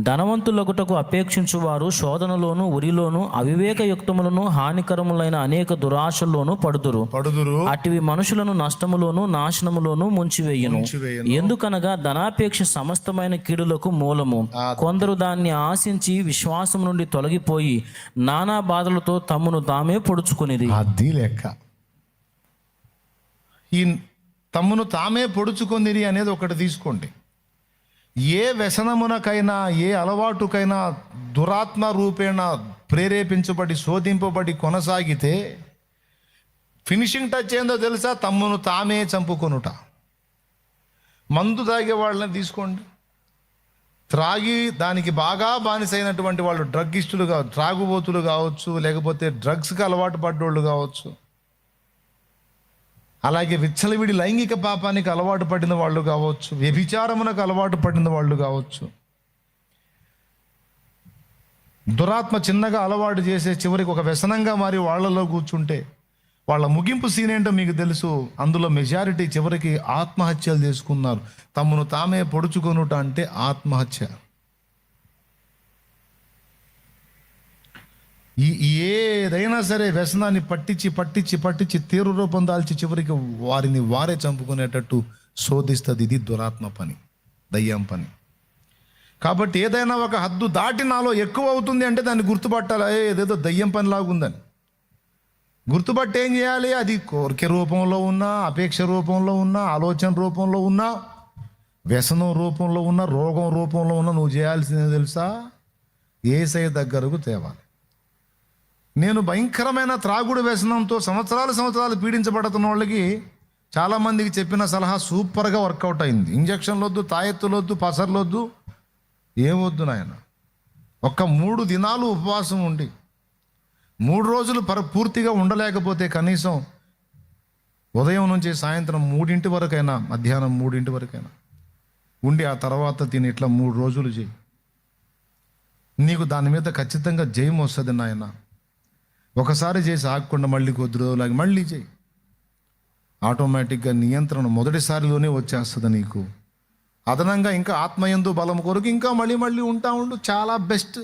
ధనవంతులొకటకు అపేక్షించువారు శోధనలోను ఉరిలోను అవివేకయుక్తములను హానికరములైన అనేక దురాశల్లోనూ పడుదురు. అటివి మనుషులను నష్టములోను నాశనములోను ముంచివేయును. ఎందుకనగా ధనాపేక్ష సమస్తమైన కీడులకు మూలము. కొందరు దాన్ని ఆశించి విశ్వాసం నుండి తొలగిపోయి నానా బాధలతో తమ్మును తామే పొడుచుకునిది. అది లెక్క. ఈ తమ్మును తామే పొడుచుకొనిది అనేది ఒకటి తీసుకోండి. ఏ వ్యసనమునకైనా ఏ అలవాటుకైనా దురాత్మ రూపేణ ప్రేరేపించబడి శోధింపబడి కొనసాగితే ఫినిషింగ్ టచ్ ఏందో తెలుసా? తమ్మును తామే చంపుకొనుట. మందు తాగే వాళ్ళని తీసుకోండి, త్రాగి దానికి బాగా బానిసైనటువంటి వాళ్ళు డ్రగ్గిస్టులు త్రాగుబోతులు కావచ్చు, లేకపోతే డ్రగ్స్కి అలవాటు పడ్డోళ్ళు కావచ్చు, అలాగే విచ్చలవిడి లైంగిక పాపానికి అలవాటు పడిన వాళ్ళు కావచ్చు, వ్యభిచారమునకు అలవాటు పడిన వాళ్ళు కావచ్చు. దురాత్మ చిన్నగా అలవాటు చేసే చివరికి ఒక వ్యసనంగా మారి వాళ్ళలో కూర్చుంటే వాళ్ళ ముగింపు సీన్ ఏంటో మీకు తెలుసు. అందులో మెజారిటీ చివరికి ఆత్మహత్యలు చేసుకున్నారు. తమను తామే పొడుచుకొనుట అంటే ఆత్మహత్య. ఏదైనా సరే వ్యసనాన్ని పట్టించి తీవ్ర రూపం దాల్చి చివరికి వారిని వారే చంపుకునేటట్టు శోధిస్తుంది. ఇది దురాత్మ పని, దయ్యం పని. కాబట్టి ఏదైనా ఒక హద్దు దాటి నాలో ఎక్కువ అవుతుంది అంటే దాన్ని గుర్తుపట్టాలి. ఏదేదో దయ్యం పని లాగుందని గుర్తుపట్టి ఏం చేయాలి? అది కోరిక రూపంలో ఉన్నా, అపేక్ష రూపంలో ఉన్నా, ఆలోచన రూపంలో ఉన్నా, వ్యసనం రూపంలో ఉన్నా, రోగం రూపంలో ఉన్నా, నువ్వు చేయాల్సిందే తెలుసా? యేసయ్య దగ్గరకు తేవాలి. నేను భయంకరమైన త్రాగుడు వ్యసనంతో సంవత్సరాలు పీడించబడుతున్న వాళ్ళకి చాలామందికి చెప్పిన సలహా సూపర్గా వర్కౌట్ అయింది. ఇంజక్షన్లు వద్దు, తాయెత్తులు వద్దు, పసర్లు వద్దు, ఏమొద్దు నాయన. 3 దినాలు ఉపవాసం ఉండి 3 రోజులు పూర్తిగా ఉండలేకపోతే కనీసం ఉదయం నుంచి సాయంత్రం 3 వరకైనా, మధ్యాహ్నం 3 వరకైనా ఉండి ఆ తర్వాత తిని ఇట్లా 3 రోజులు చేయి. నీకు దాని మీద ఖచ్చితంగా జయం వస్తుంది నాయన. ఒకసారి చేసి ఆగకుండా మళ్ళీ కొద్ది రోజులాగి మళ్ళీ చేయి. ఆటోమేటిక్గా నియంత్రణ మొదటిసారిలోనే వచ్చేస్తుంది నీకు. అదనంగా ఇంకా ఆత్మయందు బలం కొరకు ఇంకా మళ్ళీ ఉంటా ఉండు, చాలా బెస్ట్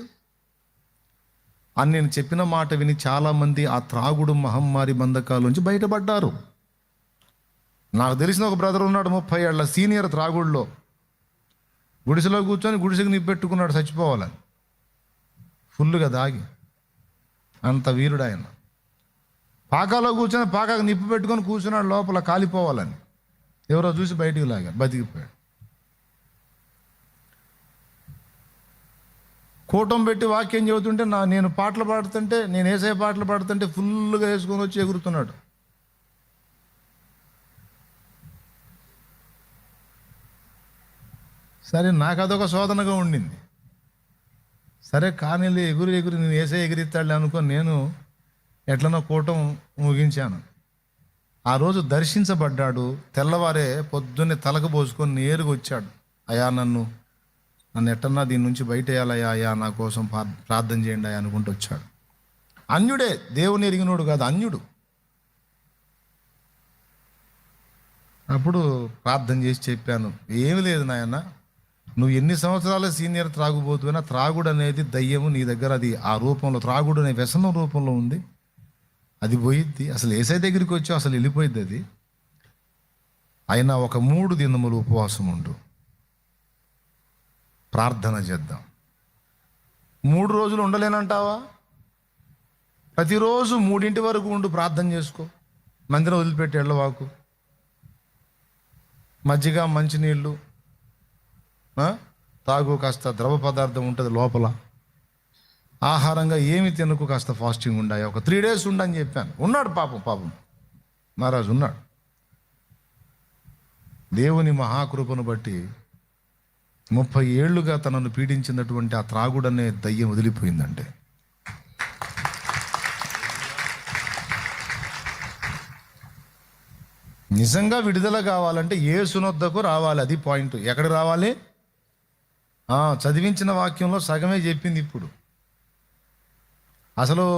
అని నేను చెప్పిన మాట విని చాలామంది ఆ త్రాగుడు మహమ్మారి బంధకాల నుంచి బయటపడ్డారు. నాకు తెలిసిన ఒక బ్రదర్ ఉన్నాడు, 30 ఏళ్ల సీనియర్ త్రాగుడులో. గుడిసెలో కూర్చొని గుడిసెకి నిప్పెట్టుకున్నాడు చచ్చిపోవాలని, ఫుల్గా దాగి. అంత వీరుడు ఆయన. పాకాలో కూర్చొని పాకాకు నిప్పు పెట్టుకొని కూర్చున్నాడు లోపల కాలిపోవాలని. ఎవరో చూసి బయటికి లాగారు, బతికిపోయాడు. కూటం పెట్టి వాక్యం చెబుతుంటే నేను పాటలు పాడుతుంటే, నేను యేసయ్య పాటలు పాడుతుంటే ఫుల్గా వేసుకొని వచ్చి ఎగురుతున్నాడు. సరే, నాకు అదొక శోధనగా ఉండింది. సరే కానీ ఎగురు నేను యేసయ్య ఎగిరిస్తాడులే అనుకొని నేను ఎట్లనో కూటం ముగించాను. ఆ రోజు దర్శించబడ్డాడు. తెల్లవారే పొద్దున్నే తలకు పోసుకొని నేరుగా వచ్చాడు. అయ్యా, నన్ను ఎట్టన్నా దీని నుంచి బయట వేయాలయ్యా, అయ్యా నా కోసం ప్రార్థన చేయండి అయ్యా అనుకుంటూ వచ్చాడు. అన్యుడే, దేవుని ఎరిగినోడు కాదు, అన్యుడు. అప్పుడు ప్రార్థన చేసి చెప్పాను, ఏమి లేదు నాయన, నువ్వు ఎన్ని సంవత్సరాల సీనియర్ త్రాగుబోతున్నా త్రాగుడు అనేది దయ్యము నీ దగ్గర, అది ఆ రూపంలో త్రాగుడు అనే వ్యసనం రూపంలో ఉంది. అది పోయిద్ది. అసలు యేసయ్య దగ్గరికి వచ్చి అసలు వెళ్ళిపోయిద్ది అది. అయినా ఒక 3 దినములు ఉపవాసం ఉండు, ప్రార్థన చేద్దాం. 3 రోజులు ఉండలేనంటావా? ప్రతిరోజు 3 వరకు ఉండు, ప్రార్థన చేసుకో. మందిరం వదిలిపెట్టి వెళ్ళవాకు. మజ్జిగ, మంచినీళ్ళు తాగు, కాస్త ద్రవ పదార్థం ఉంటుంది లోపల. ఆహారంగా ఏమి తినకు, కాస్త ఫాస్టింగ్ ఉండాయి. ఒక 3 days ఉండని చెప్పాను. ఉన్నాడు పాపం మహారాజు ఉన్నాడు. దేవుని మహాకృపను బట్టి 30 ఏళ్లుగా తనను పీడించినటువంటి ఆ త్రాగుడనే దయ్యం వదిలిపోయిందంటే. నిజంగా విడుదల కావాలంటే యేసునొద్దకు రావాలి. అది పాయింట్. ఎక్కడికి రావాలి? చదివించిన వాక్యంలో సగమే చెప్పింది ఇప్పుడు. అసలు